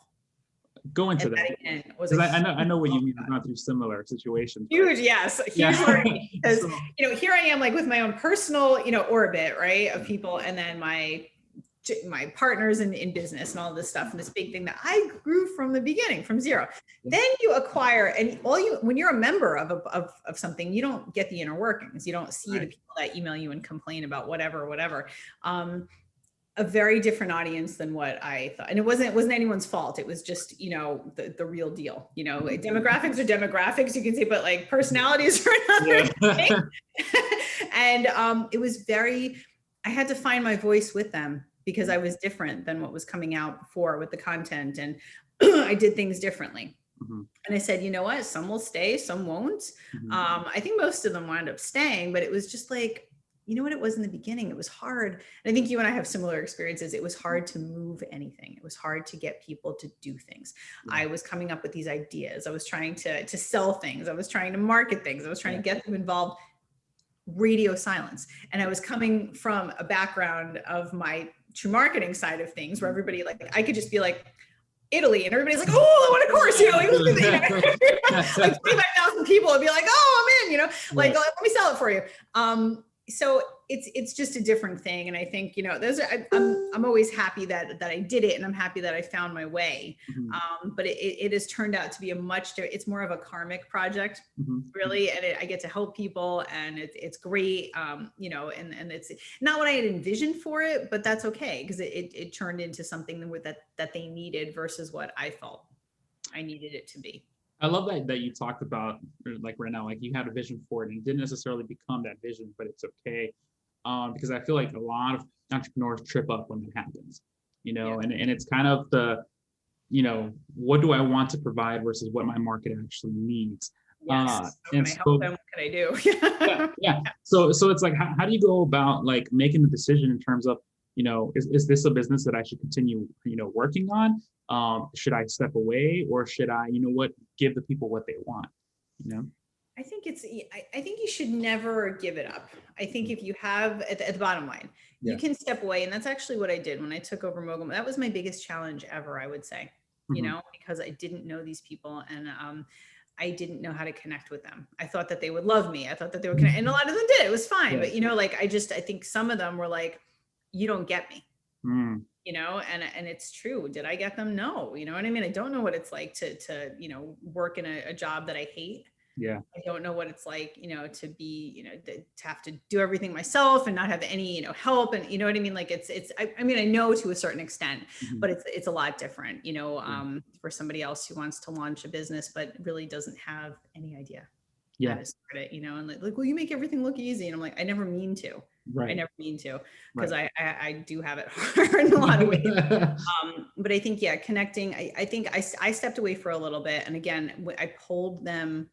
Go into that. Because I know what you mean. We've gone through similar situations. Huge, yes. Huge learning. Because, here I am, like, with my own personal, orbit, right, of people, and then my partners in business and all this stuff, and this big thing that I grew from the beginning, from zero. Then you acquire, and when you're a member of something, you don't get the inner workings. You don't see the people that email you and complain about whatever. A very different audience than what I thought. And it wasn't anyone's fault. It was just, the real deal. Demographics are demographics, you can say, but like personalities are another thing. And it was I had to find my voice with them. because I was different than what was coming out before with the content, and I did things differently. And I said, you know what, some will stay, some won't. I think most of them wound up staying, but it was just like, you know what it was in the beginning? It was hard. And I think you and I have similar experiences. It was hard to move anything. It was hard to get people to do things. I was coming up with these ideas. I was trying to sell things. I was trying to market things. I was trying to get them involved. Radio silence. And I was coming from a background of my TruMarketing side of things, where everybody, like, I could just be like, Italy, and everybody's like, oh, I want a course, like 25,000 people would be like, oh, I'm in, like, let me sell it for you. So it's just a different thing. And I think, I'm always happy that I did it, and I'm happy that I found my way. But it has turned out to be it's more of a karmic project, really. And I get to help people, and it's great. And it's not what I had envisioned for it, but that's okay, because it turned into something that they needed versus what I felt I needed it to be. I love that you talked about, like, right now, like, you had a vision for it and it didn't necessarily become that vision, but it's okay. Because I feel like a lot of entrepreneurs trip up when it happens, and it's kind of the, what do I want to provide versus what my market actually needs. Yes. Can I help them? What can I do? Yeah. So it's like, how do you go about, like, making the decision in terms of, is this a business that I should continue, working on? Should I step away, or should I, give the people what they want? I think I think you should never give it up. I think if you have at the bottom line, you can step away. And that's actually what I did when I took over Mogul. That was my biggest challenge ever, I would say, because I didn't know these people, and I didn't know how to connect with them. I thought that they would love me. I thought that they would connect, and a lot of them did. It was fine. But, I think some of them were like, you don't get me. And it's true. Did I get them? No. You know what I mean? I don't know what it's like to work in a job that I hate. Yeah. I don't know what it's like, to be, to have to do everything myself and not have any, help. And you know what I mean? Like I know to a certain extent, but it's a lot different, for somebody else who wants to launch a business, but really doesn't have any idea how to start it, and like, well, you make everything look easy. And I'm like, I never mean to. Right. I never mean to, because I do have it hard in a lot of ways. But I think, connecting, I think I stepped away for a little bit. And again, I pulled them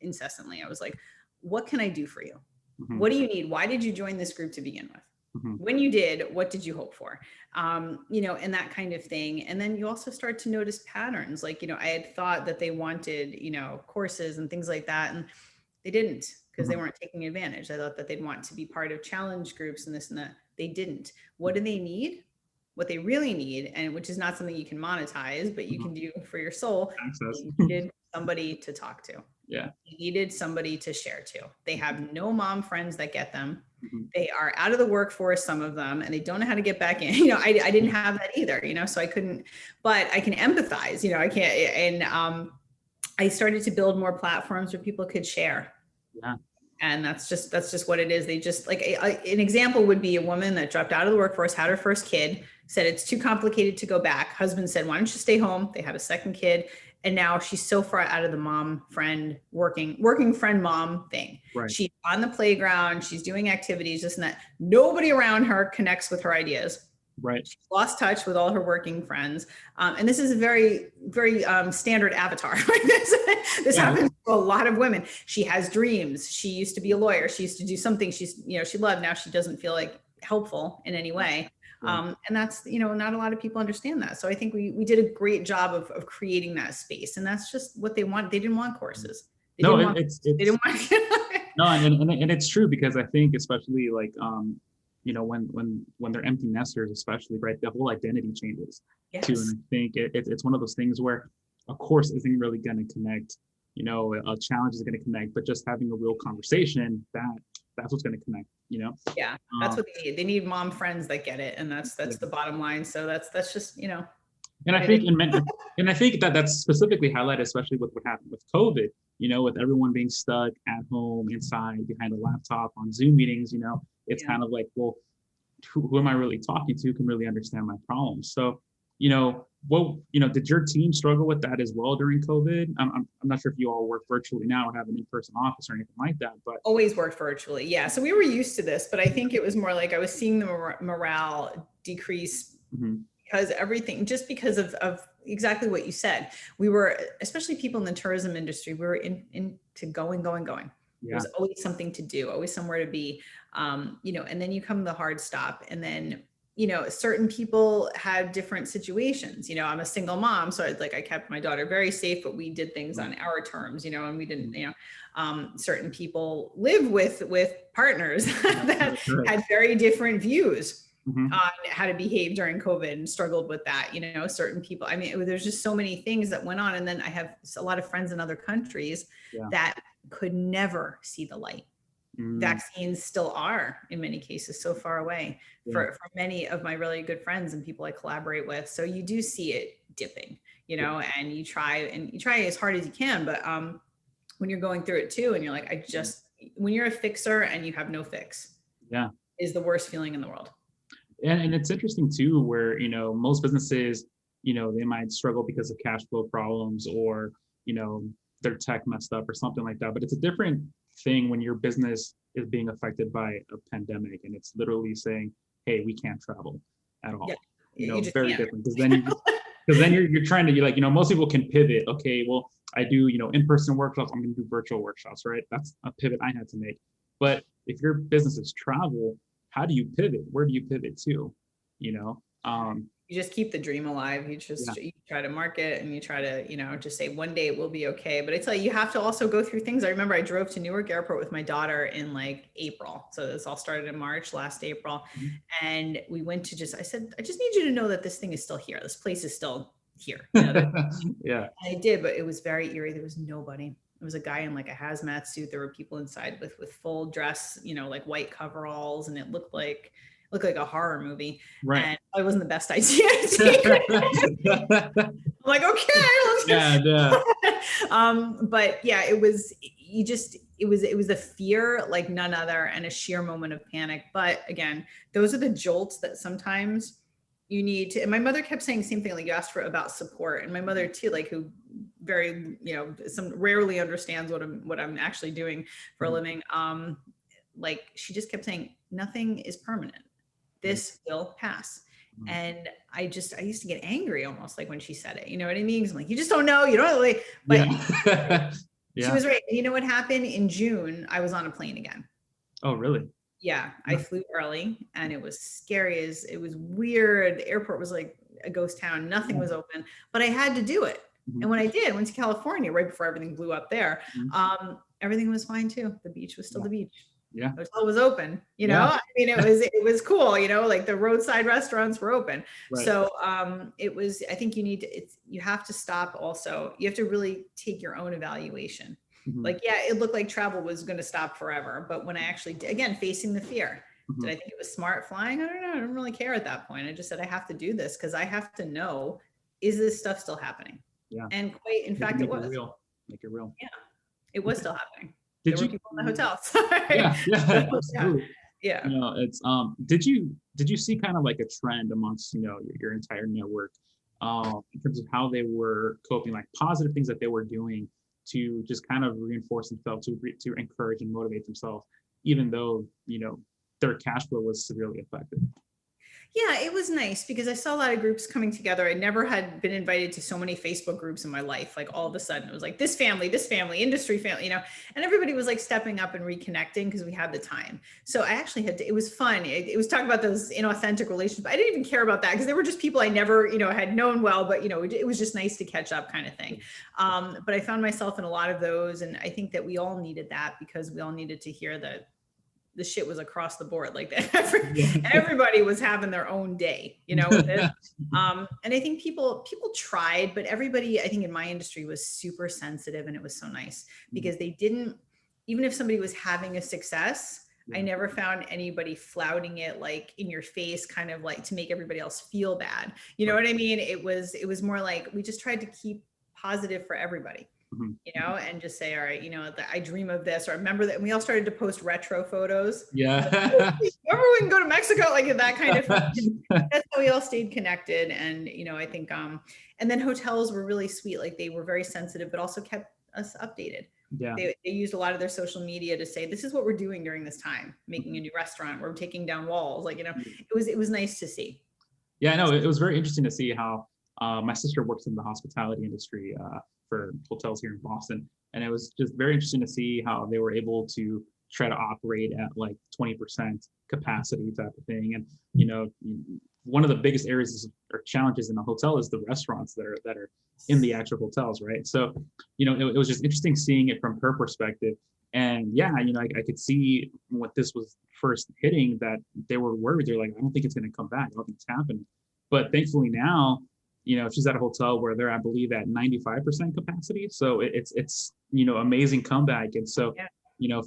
incessantly. I was like, what can I do for you? What do you need? Why did you join this group to begin with? When you did, what did you hope for? And that kind of thing. And then you also start to notice patterns. Like, I had thought that they wanted, courses and things like that. And they didn't, because they weren't taking advantage. I thought that they'd want to be part of challenge groups and this and that. They didn't. What do they need? What they really need, and which is not something you can monetize, but you can do for your soul. You needed somebody to talk to. Yeah. You needed somebody to share to. They have no mom friends that get them. They are out of the workforce, some of them, and they don't know how to get back in. I didn't have that either, so I couldn't, but I can empathize, I can't. And I started to build more platforms where people could share. Yeah. And that's just what it is. They just like an example would be a woman that dropped out of the workforce, had her first kid, said it's too complicated to go back. Husband said, why don't you stay home? They had a second kid. And now she's so far out of the mom friend working friend mom thing. Right. She's on the playground. She's doing activities, this and that. Nobody around her connects with her ideas. Right. She's lost touch with all her working friends. And this is a very, very standard avatar. This happens to a lot of women. She has dreams. She used to be a lawyer. She used to do something she loved. Now she doesn't feel like helpful in any way. And that's, not a lot of people understand that. So I think we did a great job of creating that space, and that's just what they want. They didn't want courses. They didn't want No, and it's true, because I think especially like, when they're empty nesters, especially, right, the whole identity changes too. And I think it's one of those things where a course isn't really going to connect, a challenge is going to connect, but just having a real conversation, that's what's going to connect, Yeah, that's what they need. They need mom friends that get it. And that's the bottom line. So that's just, And I think, and I think that's specifically highlighted, especially with what happened with COVID, with everyone being stuck at home, inside, behind a laptop, on Zoom meetings, it's kind of like, well, who am I really talking to, can really understand my problems? So, did your team struggle with that as well during COVID? I'm not sure if you all work virtually now or have an in-person office or anything like that, but always worked virtually. Yeah. So we were used to this, but I think it was more like I was seeing the morale decrease Mhm. because everything, just because of exactly what you said. We were, especially people in the tourism industry, we were into going. There Yeah. was always something to do, always somewhere to be, you know, and then you come to the hard stop, and then, you know, certain people had different situations. You know, I'm a single mom, so I kept my daughter very safe, but we did things on our terms, you know, and we didn't, you know, certain people live with partners that Right. had very different views Mhm. on how to behave during COVID and struggled with that. You know, certain people, I mean, there's just so many things that went on. And then I have a lot of friends in other countries Yeah. that could never see the light. Mm, Vaccines still are, in many cases, so far away yeah. for many of my really good friends and people I collaborate with. So you do see it dipping, you Yeah. know, and you try as hard as you can. But when you're going through it too, and you're like, when you're a fixer and you have no fix, Yeah. is the worst feeling in the world. And it's interesting too, where, most businesses, they might struggle because of cash flow problems, or, their tech messed up or something like that. But it's a different thing when your business is being affected by a pandemic and it's literally saying, hey, we can't travel at Yeah, all. you just Very can't. different, because then you're trying to, most people can pivot. Okay, well, I do, in-person workshops, I'm going to do virtual workshops, right? That's a pivot I had to make. But if your business is travel, how do you pivot? Where do you pivot to? You know? You just keep the dream alive. Yeah. You try to market, and you try to, you know, just say one day it will be okay. But I tell you have to also go through things. I remember I drove to Newark Airport with my daughter in like April. So this all started in March, last April. Mhm. And we went to I said, I just need you to know that this thing is still here. This place is still here. You know, Yeah. I did, but it was very eerie. There was nobody. It was a guy in like a hazmat suit. There were people inside with full dress, you know, like white coveralls, and it looked like a horror movie. Right. And it wasn't the best idea to take. I'm like, okay, Yeah, yeah. but yeah, it was, it was a fear like none other, and a sheer moment of panic. But again, those are the jolts that sometimes you need to, and my mother kept saying the same thing, like you asked for about support. And my mother too, like who very, you know, some rarely understands what I'm actually doing for a living. Like she just kept saying, nothing is permanent. This will pass. And I used to get angry almost like when she said it, you know what I mean? 'Cause I'm like, you just don't know, you don't really, but Yeah. she Yeah. was right. And you know what happened in June? I was on a plane again. Oh, really? Yeah, I flew early, and it was scary as it was weird. The airport was like a ghost town. Nothing was open, but I had to do it. Mhm. And when I did, I went to California right before everything blew up there. Mhm. Everything was fine too. The beach was still Yeah. the beach. Yeah. The hotel was open, you know. Yeah. I mean, it was cool, you know, like the roadside restaurants were open. Right. So it was, I think you have to stop also. You have to really take your own evaluation. Mhm. Like, yeah, it looked like travel was going to stop forever. But when I actually did, again, facing the fear, did Mhm. I think it was smart flying? I don't know. I don't really care at that point. I just said, I have to do this because I have to know, is this stuff still happening? Yeah. And quite, in fact, it Make it was. real. Make it real. Yeah, it was still happening. There Did were you? people in the hotel. Sorry. Yeah. Yeah. So, yeah. Absolutely. Yeah. It's did you see kind of like a trend amongst your entire network, in terms of how they were coping, like positive things that they were doing to just kind of reinforce themselves, to encourage and motivate themselves, even though their cash flow was severely affected. Yeah, it was nice because I saw a lot of groups coming together. I never had been invited to so many Facebook groups in my life. Like all of a sudden it was like this family, industry family, you know, and everybody was like stepping up and reconnecting because we had the time. So I actually it was fun. It was talking about those inauthentic relationships. I didn't even care about that because they were just people I never, you know, had known well, but you know, it was just nice to catch up kind of thing. But I found myself in a lot of those. And I think that we all needed that because we all needed to hear that the shit was across the board. Like everybody was having their own day, you know, with it. And I think people tried, but everybody, I think in my industry was super sensitive, and it was so nice because they didn't, even if somebody was having a success, I never found anybody flouting it like in your face, kind of like to make everybody else feel bad. You know what I mean? It was more like we just tried to keep positive for everybody. You know, and just say, all right, you know, I dream of this, or I remember that. And we all started to post retro photos. Yeah. Like, remember we can go to Mexico, like that kind of thing. That's how we all stayed connected. And, you know, I think, and then hotels were really sweet. Like they were very sensitive, but also kept us updated. Yeah. They used a lot of their social media to say, this is what we're doing during this time, making a new restaurant, we're taking down walls. Like, you know, it was nice to see. Yeah, no, it was very interesting to see how my sister works in the hospitality industry for hotels here in Boston. And it was just very interesting to see how they were able to try to operate at like 20% capacity type of thing. And, one of the biggest areas or challenges in a hotel is the restaurants that are in the actual hotels, right? So, it was just interesting seeing it from her perspective. And yeah, I could see what this was first hitting that they were worried. They're like, I don't think it's going to come back. I don't think it's happening. But thankfully now, she's at a hotel where they're, I believe, at 95% capacity. So it's amazing comeback. And so,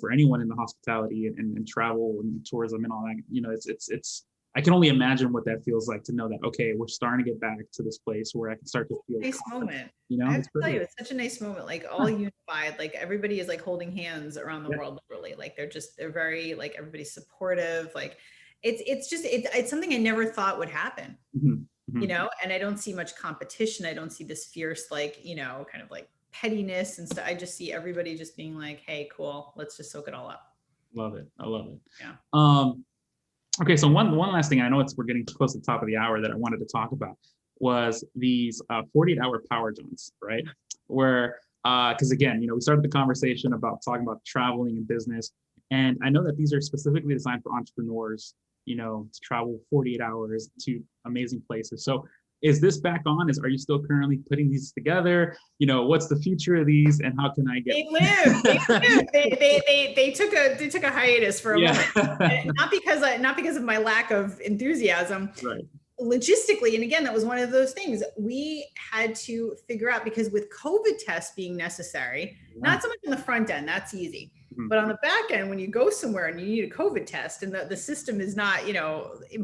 for anyone in the hospitality and travel and tourism and all that, it's I can only imagine what that feels like to know that, okay, we're starting to get back to this place where I can start to feel nice moment. I have it's to tell you, it's such a nice moment, like all unified, like everybody is like holding hands around the world, literally. Like they're very, like, everybody's supportive. Like it's something I never thought would happen, and I don't see much competition. I don't see this fierce, like, kind of like pettiness and stuff. I just see everybody just being like, hey, cool, let's just soak it all up. Love it. I love it. Yeah. Okay, so one last thing, I know we're getting close to the top of the hour, that I wanted to talk about was these 48-hour power jaunts, right? Where, because again, we started the conversation about talking about traveling and business, and I know that these are specifically designed for entrepreneurs, to travel 48 hours to amazing places. So is this back on? Are you still currently putting these together? What's the future of these, and how can I get? They lived. They took a hiatus for a moment, not because of my lack of enthusiasm. Right. Logistically, and again, that was one of those things we had to figure out, because with COVID tests being necessary, not so much in the front end, that's easy. But on the back end, when you go somewhere and you need a COVID test and the system is not, in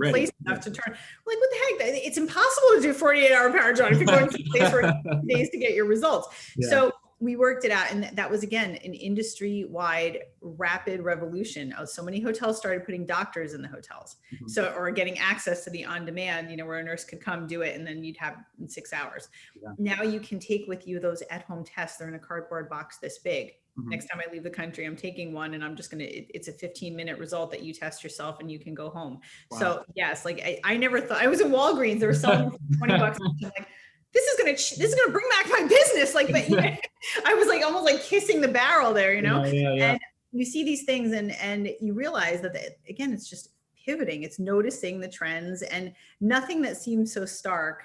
place enough to turn, like, what the heck? It's impossible to do 48-hour power jaunt if you're going to a place for days to get your results. Yeah. So we worked it out. And that was, again, an industry-wide rapid revolution. So many hotels started putting doctors in the hotels. Or getting access to the on-demand, where a nurse could come do it and then you'd have in 6 hours. Now you can take with you those at-home tests. They're in a cardboard box this big. Next time I leave the country, I'm taking one, and I'm just it's a 15-minute result that you test yourself and you can go home. Wow. So yes, like I never thought, I was in Walgreens, they were selling for $20. I'm like, this is gonna bring back my business. Like, but I was like almost like kissing the barrel there, And you see these things and you realize that again, it's just pivoting. It's noticing the trends, and nothing that seems so stark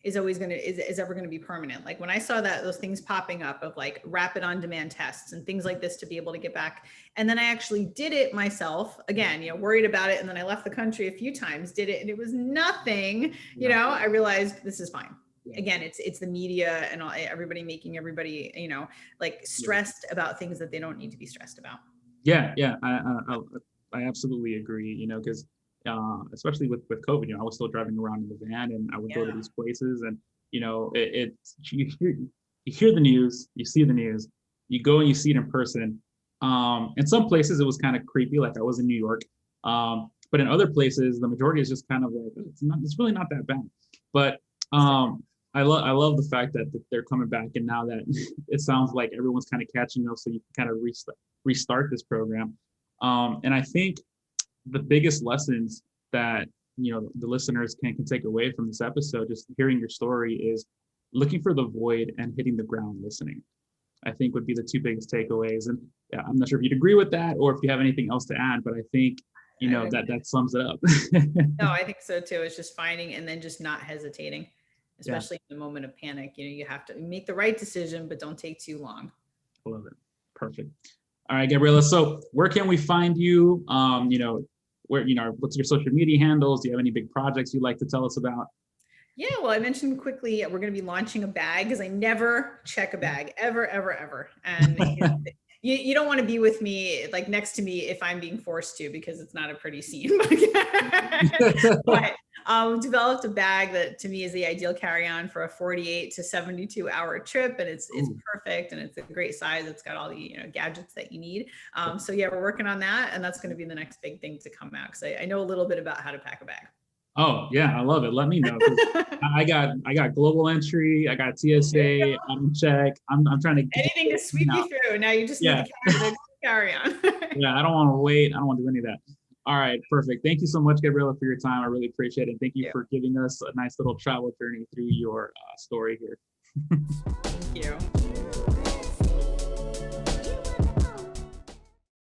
is ever going to be permanent. Like when I saw those things popping up of like rapid on-demand tests and things like this to be able to get back. And then I actually did it myself again, worried about it. And then I left the country a few times, did it, and it was nothing, I realized this is fine. Again, it's the media and everybody making everybody, like stressed about things that they don't need to be stressed about. Yeah. I absolutely agree, because especially with COVID, I was still driving around in the van, and I would go to these places, and you hear the news, you see the news, you go and you see it in person. In some places it was kind of creepy, like I was in New York, but in other places the majority is just kind of like it's really not that bad. But I love the fact that they're coming back, and now that it sounds like everyone's kind of catching up, so you can kind of restart this program. And I think the biggest lessons that the listeners can take away from this episode, just hearing your story, is looking for the void and hitting the ground listening. I think would be the two biggest takeaways. And I'm not sure if you'd agree with that or if you have anything else to add, but I think that sums it up. No, I think so too. It's just finding and then just not hesitating, especially in the moment of panic. You have to make the right decision, but don't take too long. I love it. Perfect. All right, Gabriella. So where can we find you? Where, what's your social media handles? Do you have any big projects you'd like to tell us about? Yeah, well, I mentioned quickly, we're going to be launching a bag, because I never check a bag ever. And you don't want to be with me, like next to me, if I'm being forced to, because it's not a pretty scene. But developed a bag that to me is the ideal carry-on for a 48 to 72 hour trip. And it's perfect. And it's a great size. It's got all the, gadgets that you need. So yeah, we're working on that. And that's going to be the next big thing to come out, because I know a little bit about how to pack a bag. Oh yeah, I love it. Let me know. I got global entry. I got TSA. I'm check. I'm trying to get anything to sweep you through. Now you just need to carry on. Yeah, I don't want to wait. I don't want to do any of that. All right, perfect. Thank you so much, Gabriella, for your time. I really appreciate it. Thank you Yeah. for giving us a nice little travel journey through your story here. Thank you.